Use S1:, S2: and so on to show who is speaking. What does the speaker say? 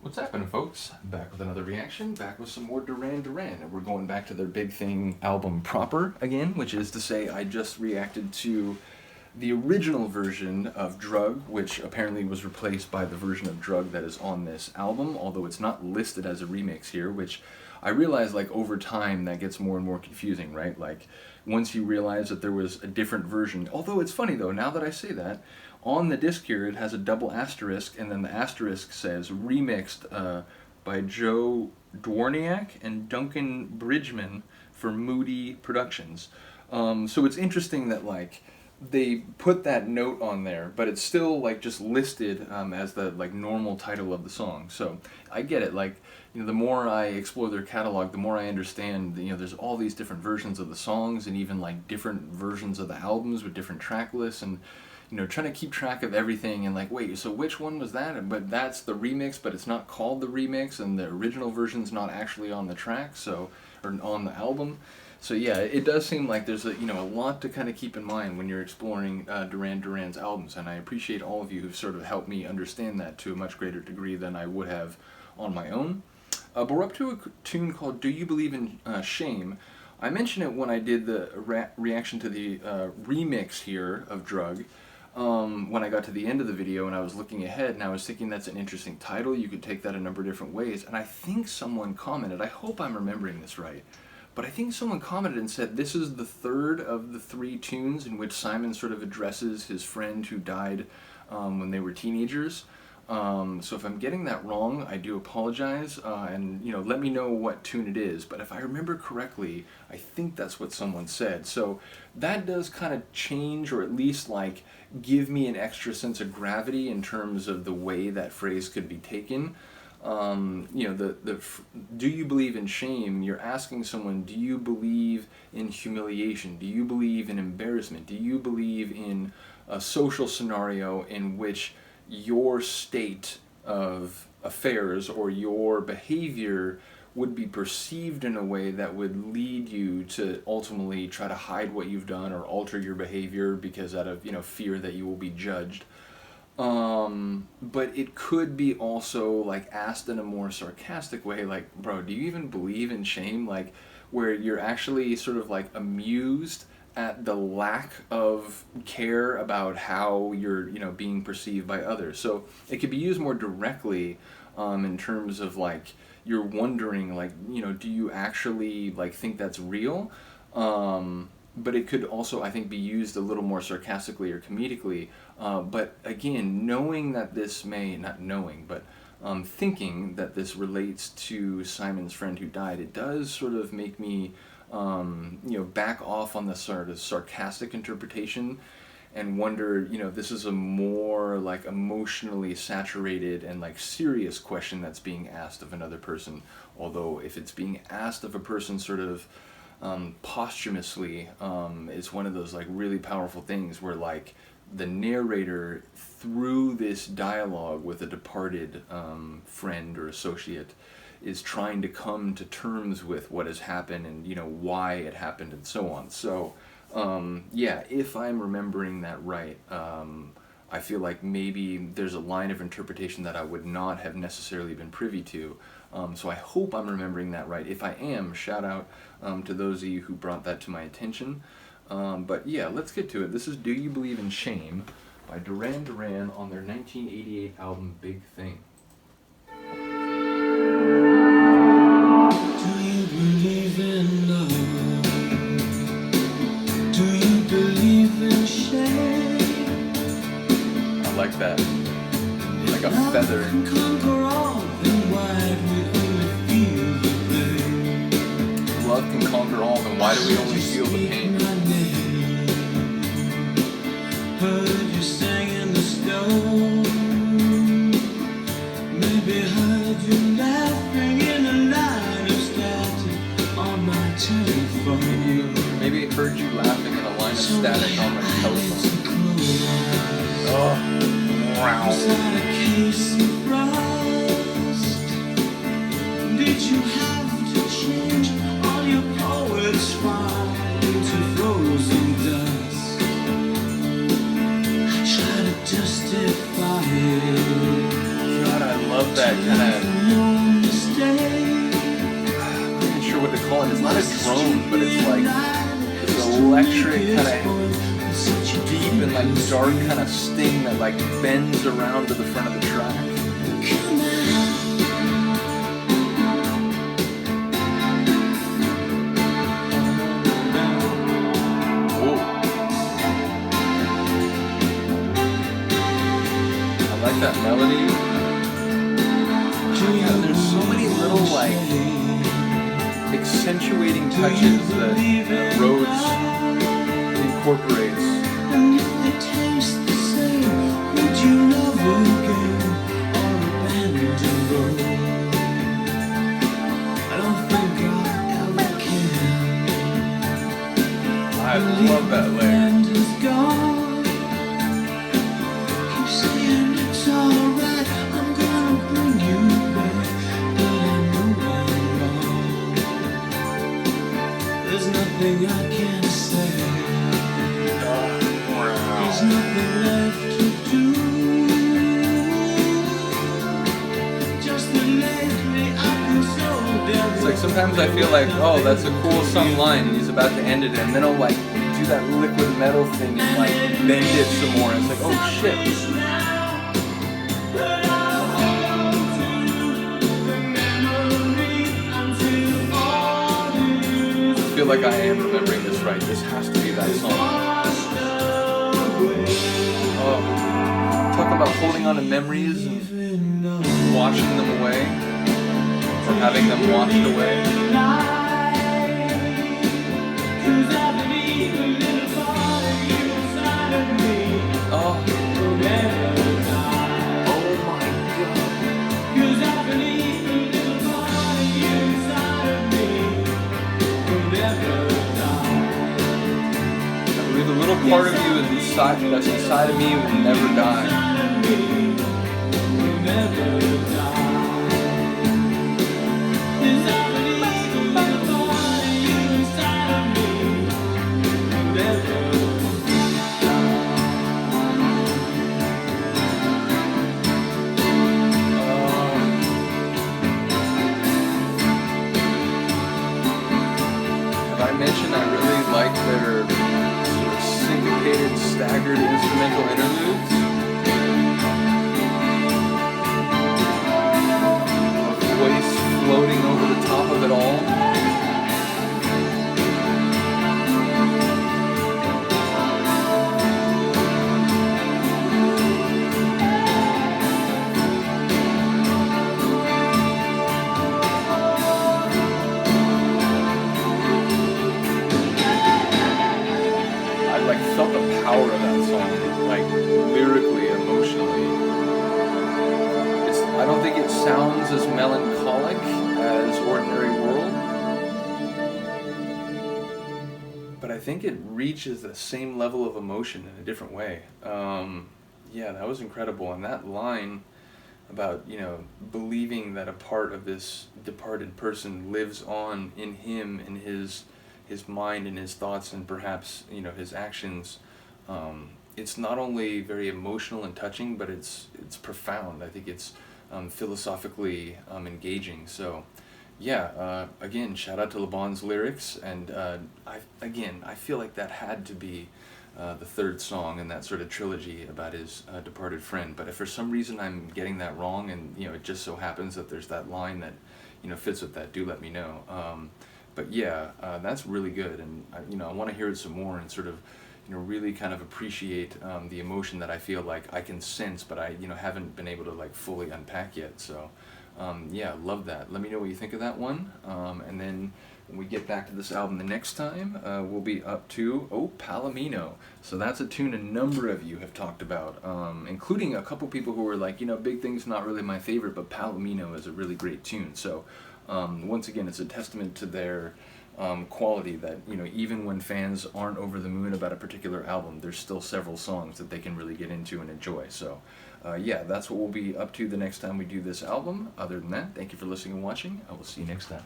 S1: What's happening, folks? Back with another reaction, back with some more Duran Duran, and we're going back to their Big Thing album proper again, which is to say I just reacted to the original version of Drug, which apparently was replaced by the version of Drug that is on this album, although it's not listed as a remix here, which I realize, like, over time that gets more and more confusing, right? Like, once you realize that there was a different version, although it's funny though, now that I say that, on the disc here it has a double asterisk, and then the asterisk says remixed by Joe Dworniak and Duncan Bridgman for Moody Productions. So it's interesting that, like, they put that note on there, but it's still, like, just listed as the, like, normal title of the song. So I get it. Like, you know, the more I explore their catalog, the more I understand, you know, there's all these different versions of the songs, and even, like, different versions of the albums with different track lists, and, you know, trying to keep track of everything, and, like, wait, so which one was that? But that's the remix, but it's not called the remix, and the original version's not actually on the track, so, or on the album. So yeah, it does seem like there's a, you know, a lot to kind of keep in mind when you're exploring Duran Duran's albums, and I appreciate all of you who've sort of helped me understand that to a much greater degree than I would have on my own. But we're up to a tune called Do You Believe in Shame. I mentioned it when I did the reaction to the remix here of Drug, when I got to the end of the video and I was looking ahead, and I was thinking that's an interesting title, you could take that a number of different ways, and I think someone commented, I hope I'm remembering this right, but I think someone commented and said this is the third of the three tunes in which Simon sort of addresses his friend who died when they were teenagers. So if I'm getting that wrong, I do apologize, and, you know, let me know what tune it is. But if I remember correctly, I think that's what someone said. So that does kind of change, or at least, like, give me an extra sense of gravity in terms of the way that phrase could be taken. You know, do you believe in shame? You're asking someone, do you believe in humiliation? Do you believe in embarrassment? Do you believe in a social scenario in which your state of affairs or your behavior would be perceived in a way that would lead you to ultimately try to hide what you've done or alter your behavior because out of, you know, fear that you will be judged. But it could be also, like, asked in a more sarcastic way, like, bro, do you even believe in shame? Like, where you're actually sort of, like, amused at the lack of care about how you're, you know, being perceived by others. So it could be used more directly in terms of, like, you're wondering, like, you know, do you actually, like, think that's real? But it could also, I think, be used a little more sarcastically or comedically. But again, knowing that this may, not knowing, but thinking that this relates to Simon's friend who died, it does sort of make me, you know, back off on the sort of sarcastic interpretation and wonder, you know, this is a more, like, emotionally saturated and, like, serious question that's being asked of another person. Although if it's being asked of a person sort of posthumously, it's one of those, like, really powerful things where, like, the narrator, through this dialogue with a departed friend or associate, is trying to come to terms with what has happened and, you know, why it happened and so on. So yeah, if I'm remembering that right, I feel like maybe there's a line of interpretation that I would not have necessarily been privy to. So I hope I'm remembering that right. If I am, shout out to those of you who brought that to my attention. But yeah, let's get to it. This is Do You Believe in Shame by Duran Duran on their 1988 album Big Thing.
S2: Do you believe in love? Do you believe in shame?
S1: I like that. Like a feather.
S2: Love can conquer all, then why do we only feel the pain?
S1: Love can conquer all, then why do we only feel the pain?
S2: Heard you sang in the stone. Maybe heard you laughing in a line of static on my telephone.
S1: Maybe it heard you laughing in a line of static on my telephone. Oh, wow.
S2: Was that a case of rust? Did you have to change all your poets' fire into frozen dust? I try to justify it.
S1: God, I love that that kind of, I'm not even sure what to call it. It's not a drone, but it's like this electric kind of deep and like dark kind of sting that like bends around to the front of the track. That melody. Oh, yeah, there's so many little like accentuating touches that Rhodes incorporates.
S2: And if they taste the same, would you love again or abandon road? I don't think I'll ever can.
S1: I love that layer.
S2: It's alright, I'm gonna bring you back, but I know I'm wrong. There's nothing I can say. There's nothing left to do. Just that lately I feel so damn.
S1: It's like sometimes I feel like, oh, that's a cool sung line, and he's about to end it, and then I'll like do that liquid metal thing and like bend it some more. And it's like, oh shit. I feel like I am remembering this right. This has to be that song. Oh, talk about holding on to memories and washing them away, or having them washed away. Oh. The little part of you that's inside of me will never die. Have I mentioned I really like their syncopated, staggered instrumental interludes? A voice floating over the top of it all. Felt the power of that song, like lyrically, emotionally. I don't think it sounds as melancholic as Ordinary World, but I think it reaches the same level of emotion in a different way. Yeah, that was incredible. And that line about, believing that a part of this departed person lives on in him, in his mind and his thoughts and perhaps his actions. It's not only very emotional and touching, but it's profound. I think it's philosophically engaging. So yeah, again, shout out to LeBon's lyrics, and I feel like that had to be the third song in that sort of trilogy about his departed friend. But if for some reason I'm getting that wrong, and it just so happens that there's that line that fits with that, do let me know. But yeah, that's really good, and I want to hear it some more and sort of really kind of appreciate the emotion that I feel like I can sense, but I haven't been able to like fully unpack yet. So yeah, love that. Let me know what you think of that one, and then when we get back to this album the next time, we'll be up to Palomino. So that's a tune a number of you have talked about, including a couple people who were like, Big Thing's not really my favorite, but Palomino is a really great tune. So once again, it's a testament to their quality that even when fans aren't over the moon about a particular album, there's still several songs that they can really get into and enjoy. So yeah, that's what we'll be up to the next time we do this album. Other than that, thank you for listening and watching. I will see you next time.